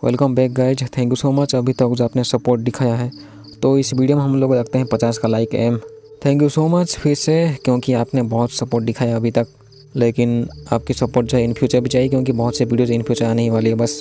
Welcome back guys, thank you so much. अभी तक जो आपने सपोर्ट दिखाया है, तो इस वीडियो में हम लोग रखते हैं 50 का लाइक एम। थैंक यू सो मच फिर से, क्योंकि आपने बहुत सपोर्ट दिखाया अभी तक। लेकिन आपकी सपोर्ट जो है इन फ्यूचर भी चाहिए, क्योंकि बहुत से वीडियोज़ इन फ्यूचर आने ही वाली है बस।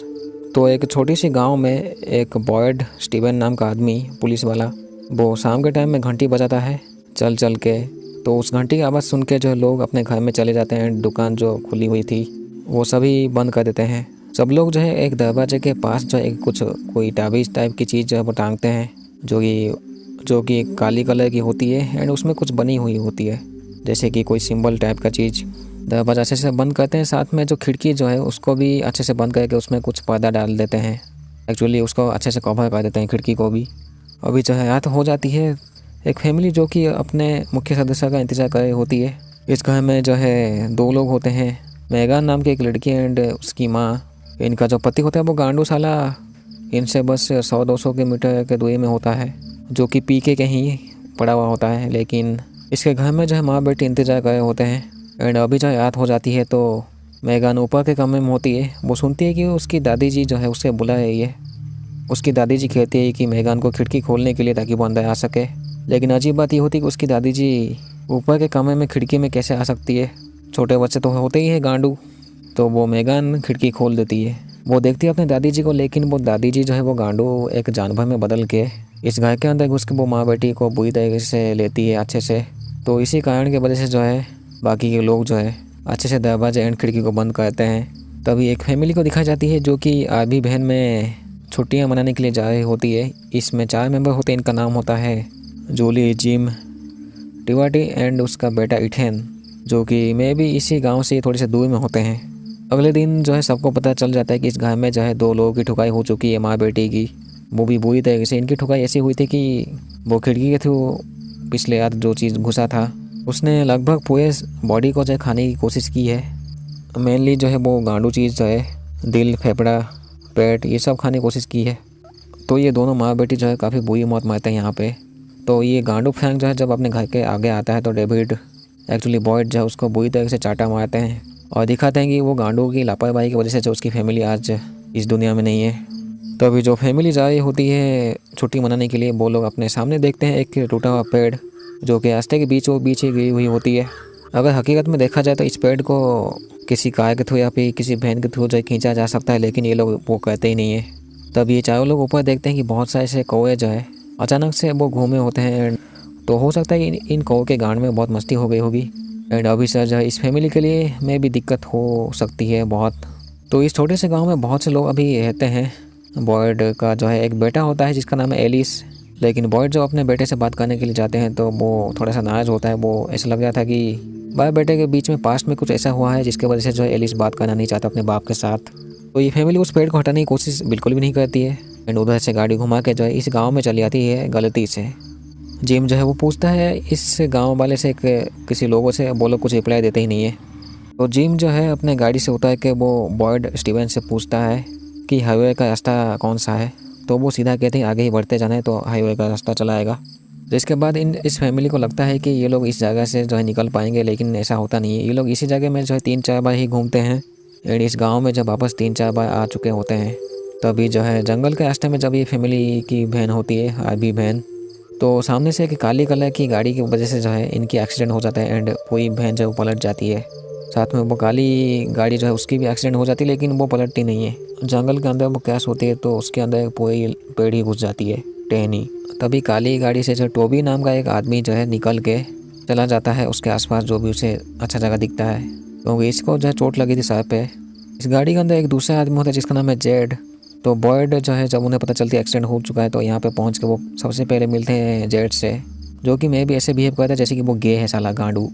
तो एक छोटी सी गाँव में एक बॉयड स्टीवन नाम का आदमी, पुलिस वाला, वो शाम के टाइम में घंटी बजाता है चल चल के। तो उस घंटी की आवाज़ सुन के जो लोग अपने घर में चले जाते हैं। दुकान जो खुली हुई थी वो सभी बंद कर देते हैं। सब लोग जो है एक दरवाजे के पास जो है कोई ताबीज़ टाइप की चीज़ जो है वो टांगते हैं, जो कि काली कलर की होती है एंड उसमें कुछ बनी हुई होती है, जैसे कि कोई सिंबल टाइप का चीज़। दरवाजा अच्छे से बंद करते हैं, साथ में जो खिड़की जो है उसको भी अच्छे से बंद करके उसमें कुछ पर्दा डाल देते हैं। एक्चुअली उसको अच्छे से कवर कर देते हैं खिड़की को भी। अभी जो है रात हो जाती है। एक फैमिली जो कि अपने मुख्य सदस्य का इंतज़ार कर रही होती है। इस घर में जो है 2 लोग होते हैं, मेगान नाम की एक लड़की एंड उसकी माँ। इनका जो पति होता है वो गांडू साला इनसे बस 100-200 किलोमीटर के दूरी में होता है, जो कि पीके के ही पड़ा हुआ होता है। लेकिन इसके घर में जो है माँ बेटी इंतज़ार कर रहे होते हैं। एंड अभी जो रात हो जाती है तो मेगान ऊपर के कमरे में होती है। वो सुनती है कि उसकी दादी जी जो है उससे बुला रही है। उसकी दादी जी कहती है कि मेगान को खिड़की खोलने के लिए, ताकि वो अंदर आ सके। लेकिन अजीब बात ये होती है कि उसकी दादी जी ऊपर के कमरे में खिड़की में कैसे आ सकती है। छोटे बच्चे तो होते ही है गांडू। तो वो मेगान खिड़की खोल देती है। वो देखती है अपने दादी जी को, लेकिन वो दादी जी जो है वो गांडू एक जानवर में बदल के इस घर के अंदर घुस के वो माँ बेटी को बुरी तरीके से लेती है अच्छे से। तो इसी कारण की वजह से जो है बाकी के लोग जो है अच्छे से दरवाजे एंड खिड़की को बंद करते हैं। तभी एक फैमिली को दिखाई जाती है, जो कि आधी बहन में छुट्टियां मनाने के लिए जा रही होती है। इसमें 4 मेंबर होते हैं। इनका नाम होता है जूली, जिम, टिवाटी एंड उसका बेटा इथेन, जो कि मैं भी इसी गांव से थोड़ी से दूर में होते हैं। अगले दिन जो है सबको पता चल जाता है कि इस घर में जो है 2 लोगों की ठुकाई हो चुकी है, माँ बेटी की। वो भी बुरी तरीके से। इनकी ठुकाई ऐसी हुई थी कि वो खिड़की के थ्रू पिछले रात जो चीज़ घुसा था उसने लगभग पूरे बॉडी को जो है खाने की कोशिश की है। मेनली जो है वो गांडू चीज़ जो है दिल, फेफड़ा, पेट, ये सब खाने की कोशिश की है। तो ये दोनों माँ बेटी जो है काफ़ी बुरी मौत मरते हैं यहाँ पे। तो ये गांडू फ्रैंक जो है जब अपने घर के आगे आता है तो डेविड, एक्चुअली बॉयड, जो है उसको बुरी तरीके से चाटा मारते हैं और दिखाते हैं कि वो गांडू की लापरवाही की वजह से जो उसकी फैमिली आज इस दुनिया में नहीं है। तो अभी जो फैमिली जा रही होती है छुट्टी मनाने के लिए, वो लोग अपने सामने देखते हैं एक टूटा हुआ पेड़, जो कि रास्ते के बीचों बीच ही गिरी हुई होती है। अगर हकीकत में देखा जाए तो इस पेड़ को किसी कार के थ्रू या फिर किसी बहन के थ्रू जो खींचा जा सकता है, लेकिन ये लोग वो कहते ही नहीं है। तब ये चारों लोग ऊपर देखते हैं कि बहुत सारे ऐसे कौवे जो है अचानक से वो घूमे होते हैं। तो हो सकता है कि इन कौवे के गांड में बहुत मस्ती हो गई होगी। एंड अभी सर जो है इस फैमिली के लिए में भी दिक्कत हो सकती है बहुत। तो इस छोटे से गांव में बहुत से लोग अभी रहते हैं। बॉयड का जो है एक बेटा होता है जिसका नाम है एलिस। लेकिन बॉयड जो अपने बेटे से बात करने के लिए जाते हैं तो वो थोड़ा सा नाराज़ होता है। वो ऐसा लग रहा था कि बाप बेटे के बीच में पास्ट में कुछ ऐसा हुआ है जिसकी वजह से जो है एलिस बात करना नहीं चाहता अपने बाप के साथ। तो ये फैमिली उस पेड़ को हटाने की कोशिश बिल्कुल भी नहीं करती है। एंड उधर से गाड़ी घुमा के जो है इस गाँव में चली आती है गलती से। जिम जो है वो पूछता है इस गांव वाले से किसी लोगों से, वो लोग कुछ रिप्लाई देते ही नहीं है। तो जिम जो है अपने गाड़ी से उतर के वो बॉयड स्टीवन से पूछता है कि हाईवे का रास्ता कौन सा है। तो वो सीधा कहते हैं आगे ही बढ़ते जाना है, तो हाईवे का रास्ता चला आएगा। जिसके बाद इस फैमिली को लगता है कि ये लोग इस जगह से जो है निकल पाएंगे, लेकिन ऐसा होता नहीं है। ये लोग इसी जगह में जो है 3-4 बार ही घूमते हैं। एंड इस गाँव में जब वापस 3-4 बार आ चुके होते हैं, तभी जो है जंगल के रास्ते में जब ये फैमिली की बहन होती है, आरबी बहन, तो सामने से एक काली कलर की गाड़ी की वजह से जो है इनकी एक्सीडेंट हो जाता है। एंड पूरी बहन जो है पलट जाती है। साथ में वो काली गाड़ी जो है उसकी भी एक्सीडेंट हो जाती है, लेकिन वो पलटती नहीं है। जंगल के अंदर वो क्रैश होती है तो उसके अंदर पूरी पेड़ ही घुस जाती है, टहनी। तभी काली गाड़ी से जो टोबी नाम का एक आदमी जो है निकल के चला जाता है उसके आसपास जो भी उसे अच्छा जगह दिखता है, क्योंकि इसको जो है चोट लगी थी सर पे। इस गाड़ी के अंदर एक दूसरा आदमी होता है जिसका नाम है जेड। तो बॉयड जो है जब उन्हें पता चलती है एक्सीडेंट हो चुका है, तो यहाँ पे पहुँच के वो सबसे पहले मिलते हैं जेड से, जो कि मैं भी ऐसे बिहेव करता है जैसे कि वो गे है साला गांडू।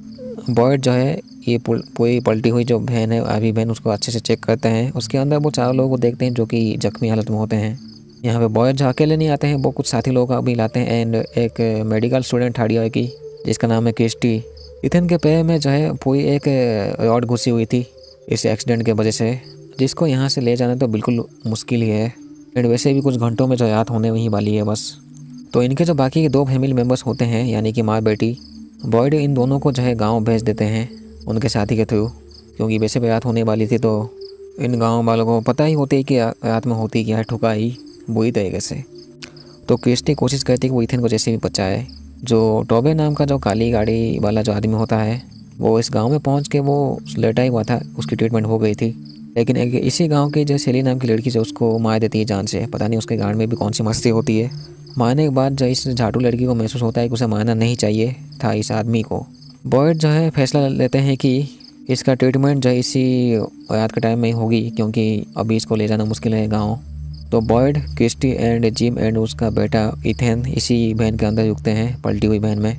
बॉयड जो है ये पूरी पलटी हुई जो बहन है, आधी बहन, उसको अच्छे से चेक करते हैं। उसके अंदर वो 4 लोगों को देखते हैं जो कि जख्मी हालत में होते हैं। यहाँ पे बॉयड जो अकेले नहीं आते हैं, वो कुछ साथी लोगों का भी लाते हैं। एंड एक मेडिकल स्टूडेंट थर्ड ईयर की जिसका नाम है क्रिस्टी। इथन के पैर में जो है पूरी एक रॉड घुसी हुई थी इस एक्सीडेंट के वजह से, जिसको यहाँ से ले जाना तो बिल्कुल मुश्किल ही है। एंड वैसे भी कुछ घंटों में जो रात होने वहीं वाली है बस। तो इनके जो बाकी के 2 फैमिली मेम्बर्स होते हैं, यानी कि माँ बेटी, बॉयड इन दोनों को जो है गाँव भेज देते हैं उनके साथी के थ्रू, क्योंकि वैसे भी रात होने वाली थी तो इन गांव वालों को पता ही होती है कि रात में होती क्या है, ठुकाई बुरी तरीके से। तो क्रिस्टी कोशिश करती है कि वो इथेन को जैसे भी बचाए। जो टोबे नाम का जो काली गाड़ी वाला जो आदमी होता है वो इस गांव में पहुंच के वो लेटा ही हुआ था, उसकी ट्रीटमेंट हो गई थी। लेकिन एक इसी गांव की जो सेली नाम की लड़की जो उसको मार देती है जान से। पता नहीं उसके गांड में भी कौन सी मस्ती होती है। मारने के बाद जो इस झाटू लड़की को महसूस होता है कि उसे मारना नहीं चाहिए था इस आदमी को। बॉयड जो है फैसला लेते हैं कि इसका ट्रीटमेंट जो है इसी रात के टाइम में ही होगी, क्योंकि अभी इसको ले जाना मुश्किल है गाँव। तो Boyd, Christie and Jim and उसका बेटा इथेन इसी वैन के अंदर रुकते हैं, पलटी हुई वैन में।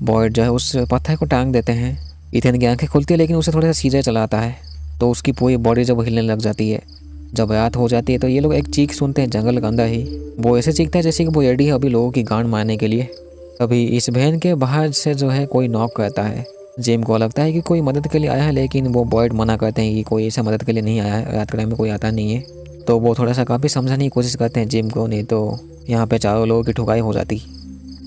बॉयड जो है उस पत्थर को टांग देते हैं। इथेन की आंखें खुलती है लेकिन उसे थोड़ा सा सीधे चलाता है तो उसकी पूरी बॉडी जब हिलने लग जाती है। जब रात हो जाती है तो ये लोग एक चीख सुनते हैं जंगल के अंदर ही। वो ऐसे चीखता है जैसे कि वो रेडी है अभी लोगों की गांड मारने के लिए। तभी इस वैन के बाहर से जो है कोई नॉक करता है। जिम को लगता है कि कोई मदद के लिए आया है, लेकिन वो बॉयड मना करते हैं कि कोई ऐसा मदद के लिए नहीं आया है, रात के टाइम में कोई आता नहीं है। तो वो थोड़ा सा काफ़ी समझाने की कोशिश करते हैं जिम को, नहीं तो यहाँ पे चारों लोगों की ठुकाई हो जाती।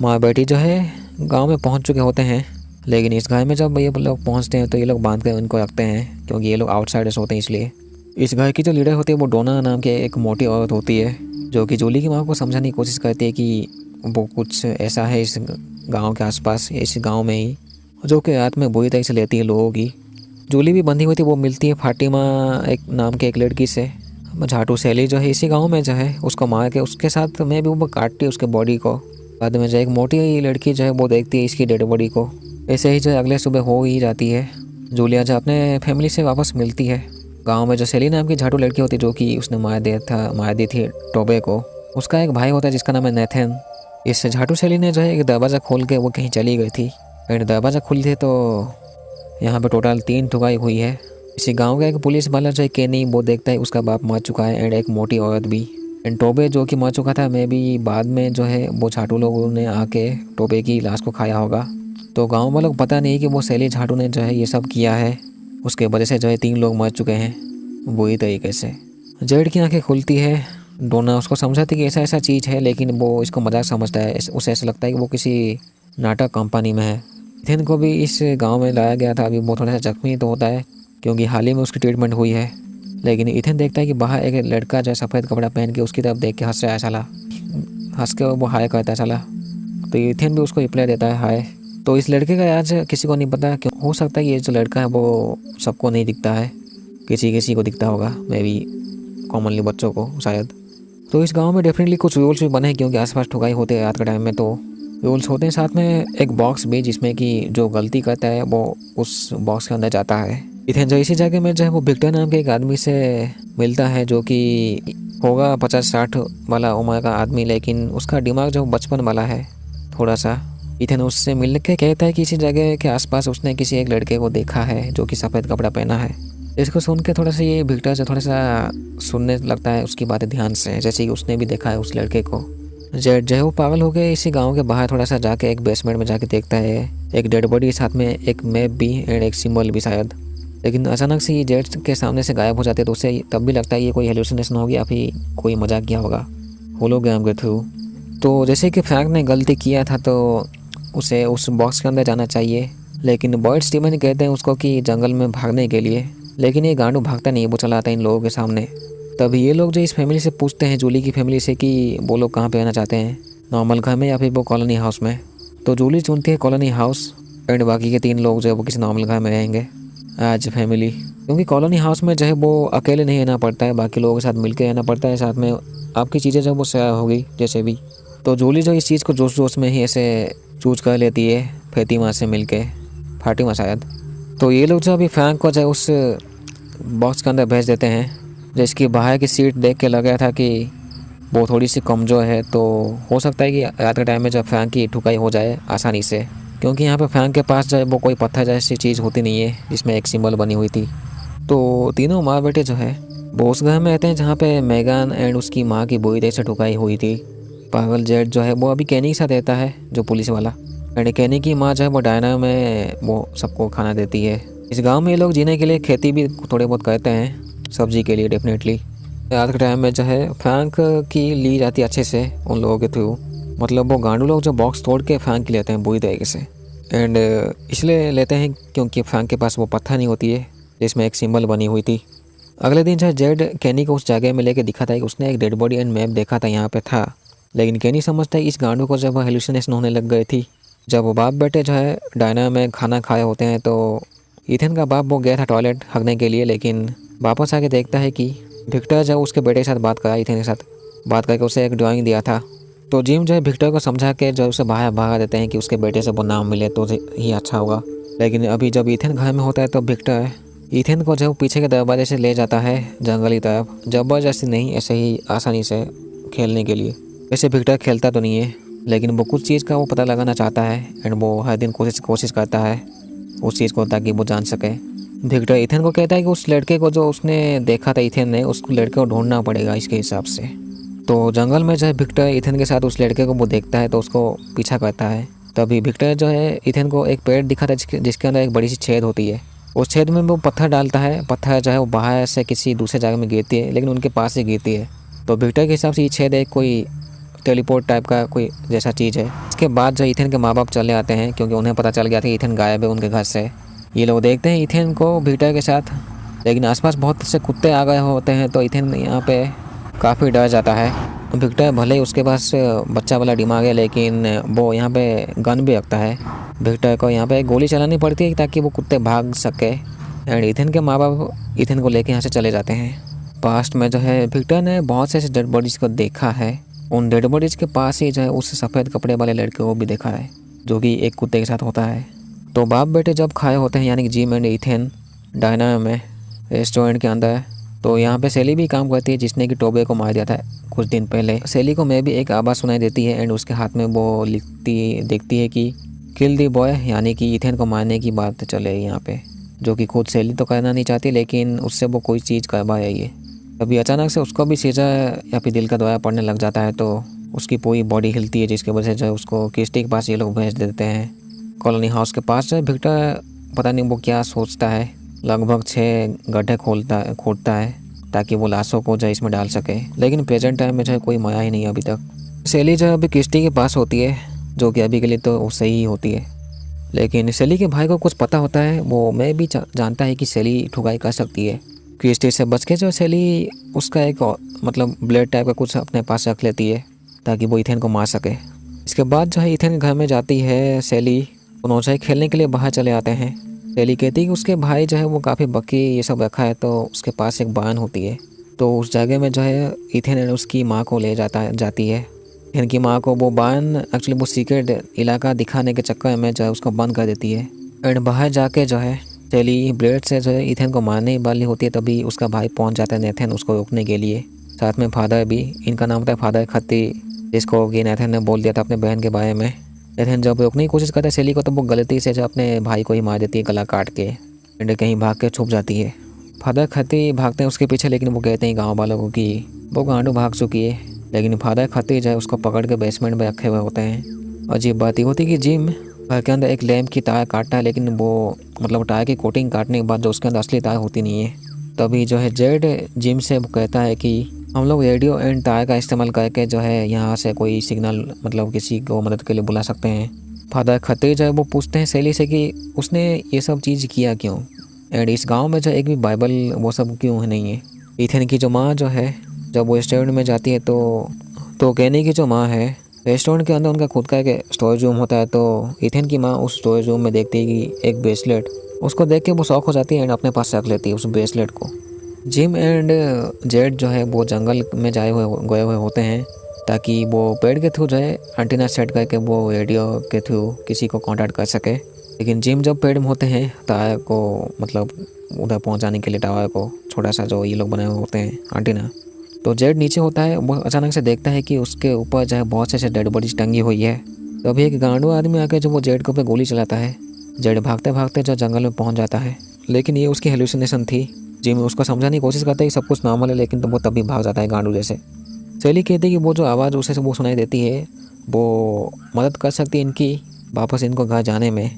माँ बेटी जो है गांव में पहुंच चुके होते हैं, लेकिन इस घर में जब ये लोग पहुंचते हैं तो ये लोग बांध कर उनको रखते हैं, क्योंकि ये लोग आउटसाइडर्स होते हैं इसलिए। इस घर की जो लीडर होती है वो डोना नाम की एक मोटी औरत होती है, जो कि जूली की माँ को समझाने की कोशिश करती है कि वो कुछ ऐसा है इस गाँव के आसपास, इस गाँव में ही, जो कि रात में बुरी तरह से लेती है लोगों की। जूली भी बंधी हुई थी, वो मिलती है फातिमा एक नाम के एक लड़की से। झाटू सैली जो है इसी गांव में जो है उसको मार के उसके साथ में भी वो काटती है उसके बॉडी को। बाद में जो एक मोटी लड़की जो है वो देखती है इसकी डेड बॉडी को। ऐसे ही जो अगले सुबह हो ही जाती है। जूलिया जो अपने फैमिली से वापस मिलती है। गांव में जो सैली नाम की झाटू लड़की होती है जो कि उसने मार दी थी टोबे को, उसका एक भाई होता है जिसका नाम है नेथन। इस झाटू सैली ने जो है एक दरवाज़ा खोल के वो कहीं चली गई थी एंड दरवाज़ा खुली थी तो यहाँ पे टोटल 3 ठुकाई हुई है। इसी गांव का एक पुलिस वाला जो है केनी, वो देखता है उसका बाप मर चुका है एंड एक मोटी औरत भी। एंड टोबे जो कि मर चुका था, मैं भी बाद में जो है वो झाटू लोगों ने आके टोबे की लाश को खाया होगा। तो गांव वालों को पता नहीं कि वो सैली झाटू ने जो है ये सब किया है, उसके वजह से जो है 3 लोग मर चुके हैं बुरी तरीके से। जेड की आंखें खुलती है। डोना उसको समझाती कि ऐसा ऐसा चीज़ है, लेकिन वो इसको मजाक समझता है। उसे ऐसा लगता है कि वो किसी नाटक कंपनी में है। इथेन को भी इस गांव में लाया गया था। अभी वो थोड़ा सा जख्मी तो होता है क्योंकि हाल ही में उसकी ट्रीटमेंट हुई है, लेकिन इथेन देखता है कि बाहर एक लड़का जो है सफ़ेद कपड़ा पहन के उसकी तरफ देख के हंस रहा है साला। हंस के वो हाय कहता है साला, तो इथेन भी उसको रिप्लाई देता है हाय। तो इस लड़के का आज किसी को नहीं पता, क्यों हो सकता है ये जो लड़का है वो सबको नहीं दिखता है, किसी किसी को दिखता होगा, मे बी कॉमनली बच्चों को शायद। तो इस गांव में डेफिनेटली कुछ रूल्स भी बने हैं, क्योंकि आसपास ठुकाई होते हैं रात के टाइम में, तो रूल्स होते हैं। साथ में एक बॉक्स भी जिसमें कि जो गलती करता है वो उस बॉक्स के अंदर जाता है। इथेन जो इसी जगह में जो है वो विक्टर नाम के एक आदमी से मिलता है, जो कि होगा 50-60 वाला उम्र का आदमी, लेकिन उसका दिमाग जो बचपन वाला है थोड़ा सा। इथेन उससे मिलने के कहता है कि इसी जगह के आसपास उसने किसी एक लड़के को देखा है जो कि सफ़ेद कपड़ा पहना है। इसको सुन के थोड़ा सा ये विक्टर से थोड़ा सा सुनने लगता है उसकी बातें ध्यान से, जैसे कि उसने भी देखा है उस लड़के को। जेड जो है वो पागल हो गए इसी गांव के बाहर थोड़ा सा जाके एक बेसमेंट में जाके देखता है एक डेड बॉडी के साथ में एक मैप भी एंड एक सिंबल भी शायद। लेकिन अचानक से ये जेड के सामने से गायब हो जाते हैं, तो उसे तब भी लगता है ये कोई हेलुसिनेशन हो गया या फिर कोई मजाक किया होगा होलोग्राम के थ्रू। तो जैसे कि फ्रैंक ने गलती किया था तो उसे उस बॉक्स के अंदर जाना चाहिए, लेकिन बॉयड स्टीवन कहते हैं उसको कि जंगल में भागने के लिए, लेकिन ये गांडू भागता नहीं, वो चला आता है इन लोगों के सामने। तभी ये लोग जो इस फैमिली से पूछते हैं, जूली की फैमिली से, कि वो लोग कहाँ पे रहना चाहते हैं, नॉर्मल घर में या फिर वो कॉलोनी हाउस में। तो जूली चुनती है कॉलोनी हाउस एंड बाकी के 3 लोग जो है वो किसी नॉर्मल घर में रहेंगे एज फैमिली, क्योंकि कॉलोनी हाउस में जो है वो अकेले नहीं रहना पड़ता है, बाकी लोगों के साथ मिलकर रहना पड़ता है, साथ में आपकी चीज़ें जो वो शेयर होगी जैसे भी। तो जूली जो इस चीज़ को जोश जोश में ही ऐसे चूज कर लेती है फातिमा से मिलके, फातिमा शायद। तो ये लोग जो अभी फ्रैंक को जो उस बॉक्स के अंदर भेज देते हैं, जिसकी बाहर की सीट देख के लग रहा था कि वो थोड़ी सी कमज़ोर है, तो हो सकता है कि रात के टाइम में जब फ्रैंक की ठुकाई हो जाए आसानी से, क्योंकि यहाँ पे फ्रैंक के पास जो है वो कोई पत्थर जैसी चीज़ होती नहीं है जिसमें एक सिंबल बनी हुई थी। तो तीनों माँ बेटे जो है वो उस घर में रहते हैं जहाँ पे मेगन एंड उसकी माँ की बुरी तरह से ठुकाई हुई थी। पागल जेड जो है वो अभी कैनी के साथ रहता है, जो पुलिस वाला, एंड कैनी की माँ जो है वो डायना में वो सबको खाना देती है। इस गांव में ये लोग जीने के लिए खेती भी थोड़े बहुत करते हैं, सब्जी के लिए डेफिनेटली। रात के टाइम में जो है फ्रैंक की ली जाती है अच्छे से उन लोगों के थ्रू, मतलब वो गांडू लोग जो बॉक्स तोड़ के फ्रैंक की लेते हैं बुरी तरीके से, एंड इसलिए लेते हैं क्योंकि फ्रैंक के पास वो पत्थर नहीं होती है जिसमें एक सिंबल बनी हुई थी। अगले दिन जो है जेड कैनी को उस जगह में लेके दिखा था कि उसने एक डेड बॉडी एंड मैप देखा था यहाँ पे था, लेकिन कैनी समझता है इस गांडू को जब हेलुसिनेशन होने लग गई थी। जब वो बाप बेटे जो है डायना में खाना खाए होते हैं तो इथेन का बाप वो गया था टॉयलेट हगने के लिए, लेकिन वापस आके देखता है कि विक्टर जब उसके बेटे के साथ बात करा, इथेन के साथ बात करके उसे एक ड्राइंग दिया था। तो जिम जो है विक्टर को समझा के जो उसे बाहर भगा देते हैं कि उसके बेटे से वो नाम मिले तो ही अच्छा होगा। लेकिन अभी जब इथेन घर में होता है तो विक्टर इथेन को जब पीछे के दरवाजे से ले जाता है जंगली तरफ, ज़बरदस्ती नहीं, ऐसे ही आसानी से खेलने के लिए। वैसे विक्टर खेलता तो नहीं है, लेकिन वो कुछ चीज़ का वो पता लगाना चाहता है एंड वो हर दिन कोशिश करता है उस चीज़ को ताकि वो जान सके। विक्टर इथेन को कहता है कि उस लड़के को जो उसने देखा था इथेन ने, उसको लड़के को ढूंढना पड़ेगा इसके हिसाब से। तो जंगल में जो है विक्टर इथेन के साथ उस लड़के को वो देखता है तो उसको पीछा करता है। तभी विक्टर जो है इथेन को एक पेड़ दिखा था जिसके अंदर एक बड़ी सी छेद होती है। उस छेद में वो पत्थर डालता है, पत्थर जो है वो बाहर से किसी दूसरे जगह में गिरती है लेकिन उनके पास ही गिरती है। तो विक्टर के हिसाब से ये छेद एक कोई टेलीपोर्ट टाइप का कोई जैसा चीज़ है। इसके बाद जो इथेन के माँ बाप चले आते हैं क्योंकि उन्हें पता चल गया था इथेन गायब है उनके घर से। ये लोग देखते हैं इथेन को विक्टर के साथ, लेकिन आसपास बहुत से कुत्ते आ गए होते हैं तो इथेन यहाँ पे काफ़ी डर जाता है। विक्टर भले ही उसके पास बच्चा वाला दिमाग है लेकिन वो यहाँ पे गन भी रखता है। विक्टर को यहाँ पे गोली चलानी पड़ती है ताकि वो कुत्ते भाग सके एंड इथेन के माँ बाप इथेन को लेके यहाँ से चले जाते हैं। पास्ट में जो है विक्टर ने बहुत से ऐसे डेड बॉडीज़ को देखा है। उन डेड बॉडीज़ के पास ही जो है उस सफ़ेद कपड़े वाले लड़के को भी देखा है जो कि एक कुत्ते के साथ होता है। तो बाप बेटे जब खाए होते हैं यानी कि जिम एंड इथेन डायना में रेस्टोरेंट के अंदर, तो यहाँ पे सेली भी काम करती है जिसने कि टोबे को मार दिया था कुछ दिन पहले। सेली को मैं भी एक आवाज़ सुनाई देती है एंड उसके हाथ में वो देखती है कि किल दी बॉय, यानी कि इथेन को मारने की बात चले यहाँ पे, जो कि खुद सेली तो करना नहीं चाहती लेकिन उससे वो कोई चीज़ करवा रही है। अभी अचानक से उसको भी सीजर या फिर दिल का दौरा पड़ने लग जाता है तो उसकी पूरी बॉडी हिलती है जिसकी वजह से जो उसको किस्टी के पास ये लोग भेज देते हैं कॉलोनी हाउस के पास। जो विक्टर पता नहीं वो क्या सोचता है, लगभग 6 गड्ढे खोदता है ताकि वो लाशों को जो इसमें डाल सके, लेकिन प्रेजेंट टाइम में जो है कोई माया ही नहीं अभी तक। सेली जो अभी किस्टी के पास होती है जो कि अभी के लिए तो सही ही होती है, लेकिन सेली के भाई को कुछ पता होता है। वो मैं भी जानता है कि सेली ठुकाई कर सकती है। किस्टी से बच के जो सेली उसका एक मतलब ब्लेड टाइप का कुछ अपने पास रख लेती है ताकि वो इथेन को मार सके। इसके बाद जो है इथेन के घर में जाती है सेली, उन्होंने जो है खेलने के लिए बाहर चले आते हैं। सेली कहती है कि उसके भाई जो है वो काफ़ी बकरी ये सब रखा है तो उसके पास एक बान होती है। तो उस जगह में जो है इथेन उसकी माँ को ले जाती है। इथेन की माँ को वो बान एक्चुअली वो सीक्रेट इलाका दिखाने के चक्कर में जो है उसको बंद कर देती है एंड बाहर जाके जो है सेली ब्लेड से जो है इथेन को मारने वाली होती है। तभी उसका भाई पहुंच जाता है नेथन उसको रोकने के लिए, साथ में फादर भी। इनका नाम था फादर खत्ती, जिसको कि नेथन ने बोल दिया था अपने बहन के बारे में। नेथन जब रोकने की कोशिश करता है सेली को तो वो गलती से जो अपने भाई को ही मार देती है गला काट के एंड कहीं भाग के छुप जाती है। फादर खत्ती भागते हैं उसके पीछे लेकिन वो कहते हैं गाँव वालों को कि वो गांडू भाग चुकी है, लेकिन फादर खत्ती जो है उसको पकड़ के बेसमेंट में रखे हुए होते हैं। अजीब बात ये होती है कि जिम घर के अंदर एक लैम्प की तार काटता है लेकिन वो मतलब टायर की कोटिंग काटने के बाद जो उसके अंदर असली तार होती नहीं है। तभी जो है जेड जिम से वो कहता है कि हम लोग रेडियो एंड तार का इस्तेमाल करके जो है यहाँ से कोई सिग्नल मतलब किसी को मदद के लिए बुला सकते हैं। फादर खत्ते जो है वो पूछते हैं सेली से कि उसने ये सब चीज़ किया क्यों एंड इस गाँव में जो एक भी बाइबल वो सब क्यों नहीं है। इथेन की जो माँ जो है जब वो रेस्टोरेंट में जाती है तो कैनी की जो माँ है रेस्टोरेंट के अंदर उनका खुद का एक स्टोरेज रूम होता है। तो इथेन की माँ उस स्टोरेज रूम में देखती है कि एक ब्रेसलेट, उसको देख के वो शौक हो जाती है एंड अपने पास रख लेती है उस ब्रेसलेट को। जिम एंड जेड जो है वो जंगल में गए हुए होते हैं ताकि वो पेड़ के थ्रू जो है एंटीना सेट करके वो रेडियो के थ्रू किसी को कांटेक्ट कर सके। लेकिन जिम जब पेड़ में होते हैं टावर को मतलब उधर पहुँचाने के लिए टावर को छोटा सा जो ये लोग बनाए हुए होते हैं एंटीना, तो जेड नीचे होता है। वो अचानक से देखता है कि उसके ऊपर जो है बहुत से डेड बॉडीज टंगी हुई है। तो अभी एक गांडू आदमी आके जो वो जेड के ऊपर गोली चलाता है। जेड भागते भागते जो जंगल में पहुंच जाता है, लेकिन ये उसकी हेलुसिनेशन थी। जिम उसको समझाने की कोशिश करता है कि सब कुछ नॉर्मल है, लेकिन तो वो तभी भाग जाता है गांडू जैसे। सेली कहती है कि वो जो आवाज़ उसे वो सुनाई देती है वो मदद कर सकती है इनकी वापस इनको घर जाने में।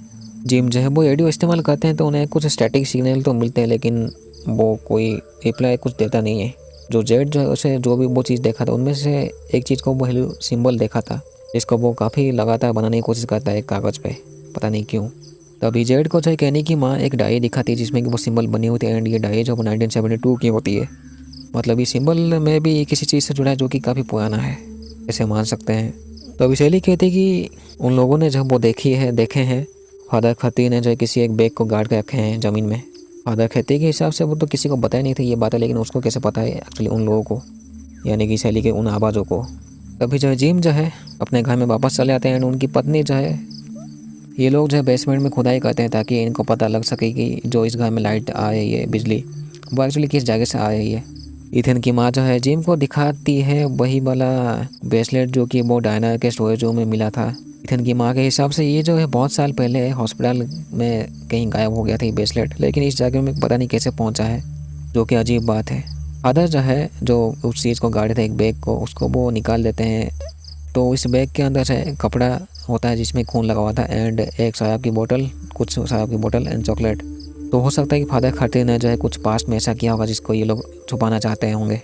जिम जो है वो रेडियो इस्तेमाल करते हैं तो उन्हें कुछ स्टैटिक सिग्नल तो मिलते हैं लेकिन वो कोई रिप्लाई कुछ देता नहीं है। जो जेड जो है उसे जो भी वो चीज़ देखा था उनमें से एक चीज़ को वो हेलो सिंबल देखा था जिसको वो काफ़ी लगातार बनाने की कोशिश करता है कागज़ पे, पता नहीं क्यों। तभी जेड को जो है कैनी की माँ एक डायरी दिखाती है जिसमें कि वो सिंबल बनी होती है एंड ये डायरी जो 1972 की होती है। मतलब ये सिंबल में भी किसी चीज़ से जुड़ा है जो कि काफ़ी पुराना है, ऐसे मान सकते हैं। तो अभी शैली कहती है कि उन लोगों ने जब वो देखे हैं फादर खती ने जो है किसी एक बैग को गाड़ के रखे हैं ज़मीन में। फादर खती के हिसाब से वो तो किसी को बताया नहीं थी ये बात है, लेकिन उसको कैसे पता है एक्चुअली उन लोगों को, यानी कि शैली के उन आवाज़ों को। तभी जो है जिम जो है अपने घर में वापस चले आते हैं एंड उनकी पत्नी जो है, ये लोग जो है बेसमेंट में खुदाई करते हैं ताकि इनको पता लग सके कि जो इस घर में लाइट आ रही है, बिजली, वो एक्चुअली किस जगह से आ रही है। इथन की माँ जो है जिम को दिखाती है वही वाला ब्रेसलेट जो कि वो डायना के स्टोरेज रूम में मिला था। इथन की माँ के हिसाब से ये जो है बहुत साल पहले हॉस्पिटल में कहीं गायब हो गया था ये ब्रेसलेट, लेकिन इस जगह में पता नहीं कैसे पहुँचा है, जो कि अजीब बात है। फादर जो है जो उस चीज़ को गाड़े थे एक बैग को, उसको वो निकाल देते हैं। तो इस बैग के अंदर से कपड़ा होता है जिसमें खून लगा हुआ था एंड एक शराब की बोतल, कुछ शराब की बोतल एंड चॉकलेट। तो हो सकता है कि फादर खर्ते ने जो है कुछ पास्ट में ऐसा किया होगा जिसको ये लोग छुपाना चाहते होंगे।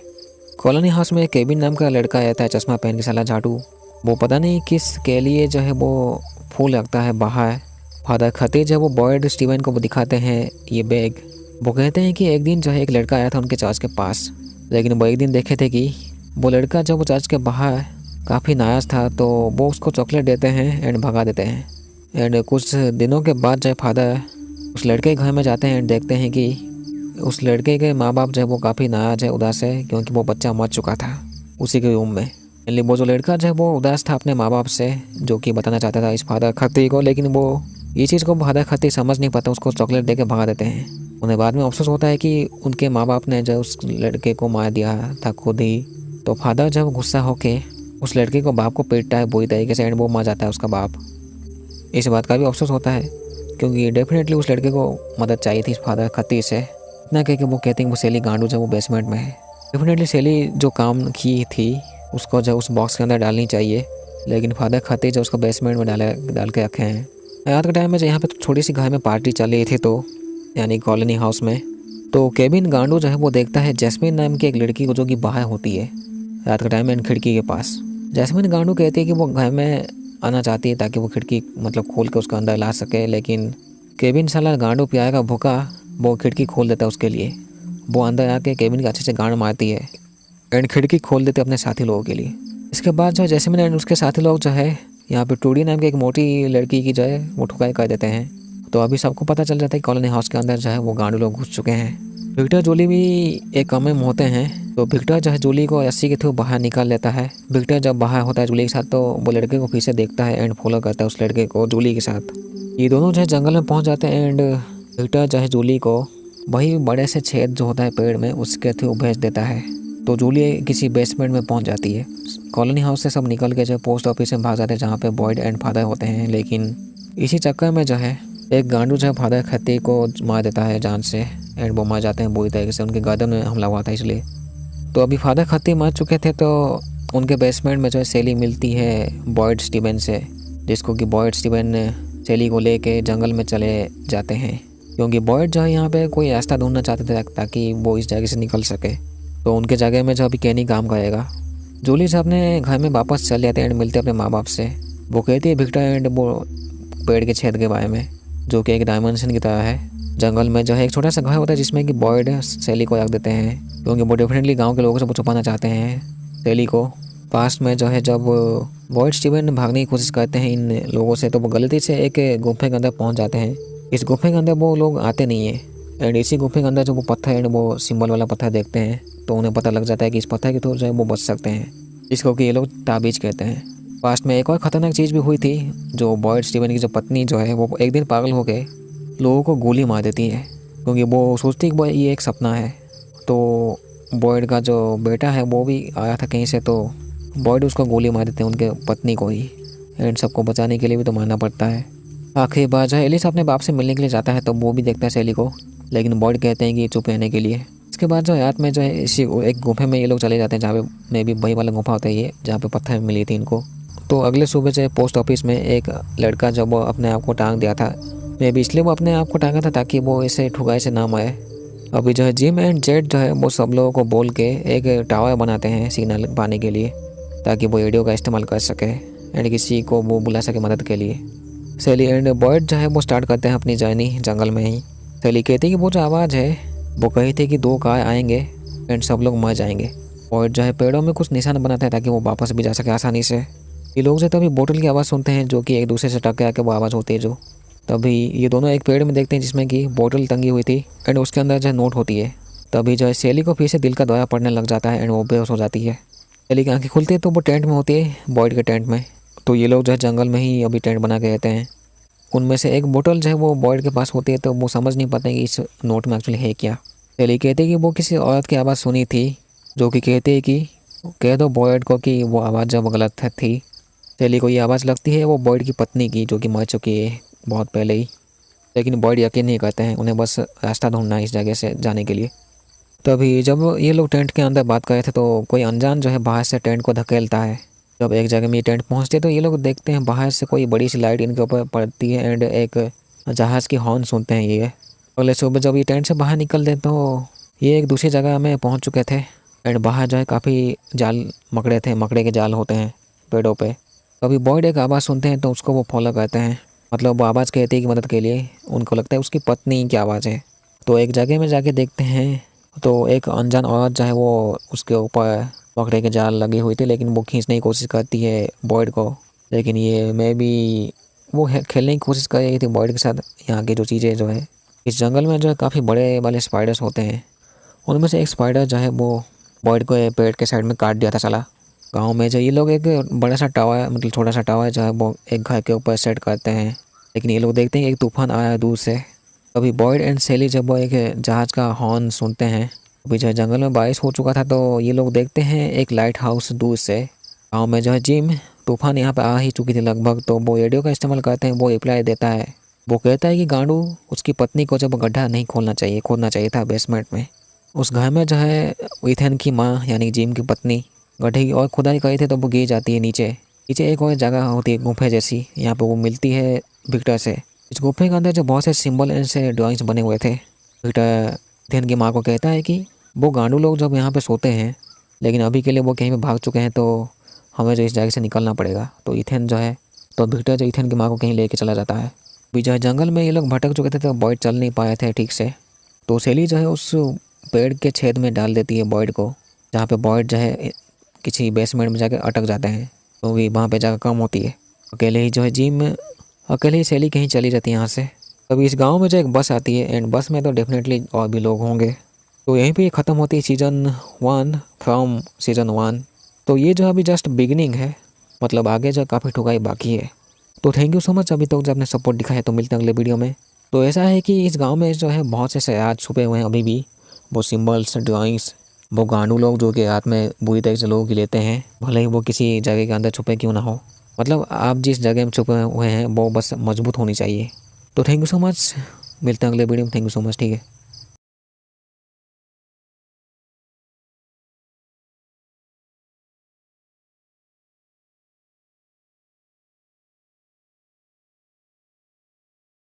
कॉलोनी हाउस में केविन नाम का लड़का रहता है, चश्मा पहन के साला झाड़ू। वो पता नहीं किस के लिए जो है वो फूल रखता है बाहर। फादर खर्ते जो है वो बॉयड स्टीवन को वो दिखाते हैं ये बैग। वो कहते हैं कि एक दिन जो है एक लड़का आया था उनके चर्च के पास, लेकिन वो एक दिन देखे थे कि वो लड़का जब वो चर्च के बाहर काफ़ी नाराज़ था तो वो उसको चॉकलेट देते हैं एंड भगा देते हैं। एंड कुछ दिनों के बाद जो है फादर उस लड़के के घर में जाते हैं एंड देखते हैं कि उस लड़के के माँ बाप जो है वो काफ़ी नाराज़ है, उदास है, क्योंकि वो बच्चा मर चुका था उसी के रूम में। यानी वो जो लड़का जो है वो उदास था अपने माँ बाप से, जो कि बताना चाहता था इस फादर खत्ती को, लेकिन वो ये चीज़ को फादर खत्ती समझ नहीं पाता, उसको चॉकलेट दे के भगा देते हैं। उन्हें बाद में अफसोस होता है कि उनके माँ बाप ने जो उस लड़के को मार दिया था खुद ही। तो फादर जब गुस्सा होके उस लड़के को बाप को पीटता है बुरी तरीके से एंड वो मर जाता है उसका बाप। इस बात का भी अफसोस होता है क्योंकि डेफिनेटली उस लड़के को मदद चाहिए थी इस फादर खत्ती से। इतना कह के वो कहते हैं वो सैली गांडू जब वो बेसमेंट में है। डेफिनेटली सैली जो काम की थी उसको जब उस बॉक्स के अंदर डालनी चाहिए, लेकिन फादर खत्ती जो उसको बेसमेंट में डाल के रखे हैं। रात के टाइम में जो यहाँ पे छोटी सी घर में पार्टी चल रही थी, तो यानी कॉलोनी हाउस में, तो केविन गांडू जो है वो देखता है जैस्मिन नाम की एक लड़की को जो कि बाहर होती है रात के टाइम में खिड़की के पास। जैस्मिन गांडू कहती है कि वो घर में आना चाहती है ताकि वो खिड़की मतलब खोल के उसका अंदर ला सके, लेकिन केविन साला गांडू प्यार का भूखा वो खिड़की खोल देता है उसके लिए। वो अंदर आके केविन के अच्छे से गांड मारती है एंड खिड़की खोल देते अपने साथी लोगों के लिए। इसके बाद जो जैस्मिन एंड उसके साथी लोग जो है यहाँ पे टूडी नाम की एक मोटी लड़की की जो है वो ठुकाई कर देते हैं। तो अभी सबको पता चल जाता है कि कॉलोनी हाउस के अंदर जो है वो गांडू लोग घुस चुके हैं। विक्टर जूली भी एक कमरे में होते हैं, तो विक्टर जो है जूली को रस्सी के थ्रू बाहर निकाल लेता है। विक्टर जब बाहर होता है जूली के साथ तो वो लड़के को फिर से देखता है एंड फॉलो करता है उस लड़के को जूली के साथ। ये दोनों जो है जंगल में पहुंच जाते हैं एंड विक्टर जो है जूली को वही बड़े से छेद जो होता है पेड़ में उसके थ्रू भेज देता है। तो जूली किसी बेसमेंट में पहुँच जाती है। कॉलोनी हाउस से सब निकल के जो पोस्ट ऑफिस में भाग जाते हैं जहाँ पे बॉयड एंड फादर होते हैं, लेकिन इसी चक्कर में जो है एक गांडू जो है फादर खत्ती को मार देता है जान से एंड वो मर जाते हैं बुरी तरीके से, उनके गर्दन में हमला हुआ था इसलिए। तो अभी फादर खत्ती मर चुके थे तो उनके बेसमेंट में जो है सैली मिलती है बॉयड स्टीवन से, जिसको कि बॉयड स्टीवन सैली को लेके जंगल में चले जाते हैं, क्योंकि बॉयड जो है यहाँ पे कोई रास्ता ढूंढना चाहते थे ताकि वो इस जगह से निकल सके। तो उनके जगह में जो अभी कैनी काम करेगा। जूली से अपने घर में वापस चले जाते हैं एंड मिलते अपने माँ बाप से। वो कहती है विक्टर एंड वो पेड़ के छेद के बारे में, जो कि एक डायमेंशन की तरह है। जंगल में जो है एक छोटा सा घर होता है जिसमें कि बॉयड सैली को रख देते हैं, क्योंकि वो डेफिनेटली गांव के लोगों से वो छुपाना चाहते हैं सैली को। पास्ट में जो है जब बॉयड स्टीवन भागने की कोशिश करते हैं इन लोगों से, तो वो गलती से एक गुफे के अंदर पहुंच जाते हैं। इस गुफे के अंदर वो लोग आते नहीं है एंड इसी गुफे के अंदर जो वो पत्थर एंड वो सिंबल वाला पत्थर देखते हैं, तो उन्हें पता लग जाता है कि इस पत्थर के थ्रू जो है वो बच सकते हैं, जिसको कि ये लोग ताबीज़ कहते हैं। पास्ट में एक और ख़तरनाक चीज़ भी हुई थी, जो बॉयड स्टीवन की जो पत्नी जो है वो एक दिन पागल हो गए लोगों को गोली मार देती है, क्योंकि वो सोचती है कि ये एक सपना है। तो बॉयड का जो बेटा है वो भी आया था कहीं से, तो बॉयड उसको गोली मार देते हैं उनके पत्नी को ही, एंड सबको बचाने के लिए भी तो मारना पड़ता है। आखिरी बार जो है एलिस अपने बाप से मिलने के लिए जाता है, तो वो भी देखता है सैली को, लेकिन बॉयड कहते हैं कि चुप रहने के लिए। इसके बाद जो रात में जो है इसी एक गुफे में ये लोग चले जाते हैं, जहाँ पे मे भी वही वाला गुफा होता है ये, जहाँ पे पत्थर मिली थी इनको। तो अगले सुबह जो है पोस्ट ऑफिस में एक लड़का जब वो अपने आप को टांग दिया था, मे भी इसलिए वो अपने आप को टांगा था ताकि वो इसे ठुकाई से ना आए। अभी जो है जिम एंड जेड जो है वो सब लोगों को बोल के एक टावर बनाते हैं सिग्नल पाने के लिए, ताकि वो रेडियो का इस्तेमाल कर सके एंड किसी को वो बुला सके मदद के लिए। सैली एंड बॉयड जो है वो स्टार्ट करते हैं अपनी जर्नी जंगल में ही। सैली कहती है कि वो जो आवाज़ है वो कही थी कि 2 गाय आएंगे एंड सब लोग मर जाएंगे। बॉयड जो है पेड़ों में कुछ निशान बनाता है ताकि वो वापस भी जा सके आसानी से। ये लोग जो तभी बोतल की आवाज़ सुनते हैं जो कि एक दूसरे से टकरा के वो आवाज़ होती है जो। तभी ये दोनों एक पेड़ में देखते हैं जिसमें कि बोतल टंगी हुई थी एंड उसके अंदर जो है नोट होती है। तभी जो है सैली को फिर से दिल का दौरा पड़ने लग जाता है एंड वो बेहोश हो जाती है। सैली की आंखें खुलती है तो वो टेंट में होती है, बॉयड के टेंट में। तो ये लोग जो है जंगल में ही अभी टेंट बना के रहते हैं। उनमें से एक बोतल जो है वो बॉयड के पास होती है तो वो समझ नहीं पाते कि इस नोट में एक्चुअली है क्या। सैली कहती है कि वो किसी औरत की आवाज़ सुनी थी जो कि कहती है कि कह दो बॉयड को कि वो आवाज़ जब गलत थी। सैली को ये आवाज़ लगती है वो बॉयड की पत्नी की जो कि मर चुकी है बहुत पहले ही। लेकिन बॉयड यकीन नहीं करते हैं, उन्हें बस रास्ता ढूंढना है इस जगह से जाने के लिए। तभी जब ये लोग टेंट के अंदर बात कर रहे थे तो कोई अनजान जो है बाहर से टेंट को धकेलता है। जब एक जगह में ये टेंट पहुंचते तो ये लोग देखते हैं बाहर से कोई बड़ी सी लाइट इनके ऊपर पड़ती है एंड एक जहाज़ की हॉर्न सुनते हैं ये। अगले सुबह जब ये टेंट से बाहर निकलते तो ये एक दूसरी जगह में पहुंच चुके थे एंड बाहर जो है काफ़ी जाल मकड़े थे, मकड़े के जाल होते हैं पेड़ों पे। कभी बॉयड एक आवाज़ सुनते हैं तो उसको वो फॉलो करते हैं, मतलब वो आवाज़ कहती है कि मदद के लिए। उनको लगता है उसकी पत्नी की आवाज़ है। तो एक जगह में जाके देखते हैं तो एक अनजान औरत जो है वो उसके ऊपर मकड़े के जाल लगी हुई थी, लेकिन वो खींचने की कोशिश करती है बॉयड को। लेकिन ये मैं भी वो खेलने की कोशिश कर रही थी बॉयड के साथ। यहाँ की जो चीज़ें जो है इस जंगल में जो है काफ़ी बड़े वाले स्पाइडर्स होते हैं। उनमें से एक स्पाइडर जो है वो बॉयड को पेड़ के साइड में काट दिया था साला। गांव में जो ये लोग एक बड़ा सा टावर, मतलब छोटा सा टावर जो है वो एक घर के ऊपर सेट करते हैं। लेकिन ये लोग देखते हैं कि एक तूफान आया दूर से। कभी बॉयड एंड सैली जब वो एक जहाज़ का हॉर्न सुनते हैं, अभी जो जंगल में बारिश हो चुका था तो ये लोग देखते हैं एक लाइट हाउस दूर से। गाँव में जो है जिम, तूफान यहाँ पे आ ही चुकी थी लगभग, तो वो रेडियो का इस्तेमाल करते हैं। वो रिप्लाई देता है, वो कहता है कि गांडू उसकी पत्नी को जब गड्ढा नहीं खोदना चाहिए था बेसमेंट में। उस घर में जो है इथेन की माँ यानी जिम की पत्नी गड्ढे की और खुदाई करी थे तो वो गिर जाती है नीचे। एक और जगह होती है गुफे जैसी, यहाँ पे वो मिलती है विक्टर से। इस गुफे के अंदर जो बहुत से सिंबल एंड से ड्राइंग्स बने हुए थे। विक्टर इथेन की माँ को कहता है कि वो गांडू लोग जब यहाँ पे सोते हैं, लेकिन अभी के लिए वो कहीं पे भाग चुके हैं तो हमें जो इस जगह से निकलना पड़ेगा। तो इथेन जो है, तो विक्टर जो इथेन की माँ को कहीं लेके चला जाता है। अभी जो है जंगल में ये लोग भटक चुके थे तो बॉयड चल नहीं पाए थे ठीक से। तो सैली जो है उस पेड़ के छेद में डाल देती है बॉयड को, जहाँ पे बॉयड जो है किसी बेसमेंट में जाकर अटक जाते हैं। तो भी वहाँ पे जाकर कम होती है। अकेले ही जो है जिम में अकेले ही सैली कहीं चली जाती है यहाँ से। तभी इस गांव में जो एक बस आती है एंड बस में तो डेफिनेटली और भी लोग होंगे। तो यहीं पे ख़त्म होती है सीज़न 1 फ्रॉम सीज़न 1। तो ये जो अभी जस्ट बिगिनिंग है, मतलब आगे जो काफ़ी ठुकाई बाकी है। तो थैंक यू सो मच अभी तक जो आपने सपोर्ट दिखाया। तो मिलते हैं अगले वीडियो में। तो ऐसा है कि इस गांव में जो है बहुत से शायद छुपे हुए हैं अभी भी, वो सिम्बल्स, ड्राइंग्स, वो गांडू लोग जो कि हाथ में बुरी तरह से लोगों की लेते हैं, भले ही वो किसी जगह के अंदर छुपे क्यों ना हो। मतलब आप जिस जगह में छुपे हुए हैं वो बस मजबूत होनी चाहिए। तो थैंक यू सो मच, मिलते हैं अगले वीडियो में। थैंक यू सो मच, ठीक है।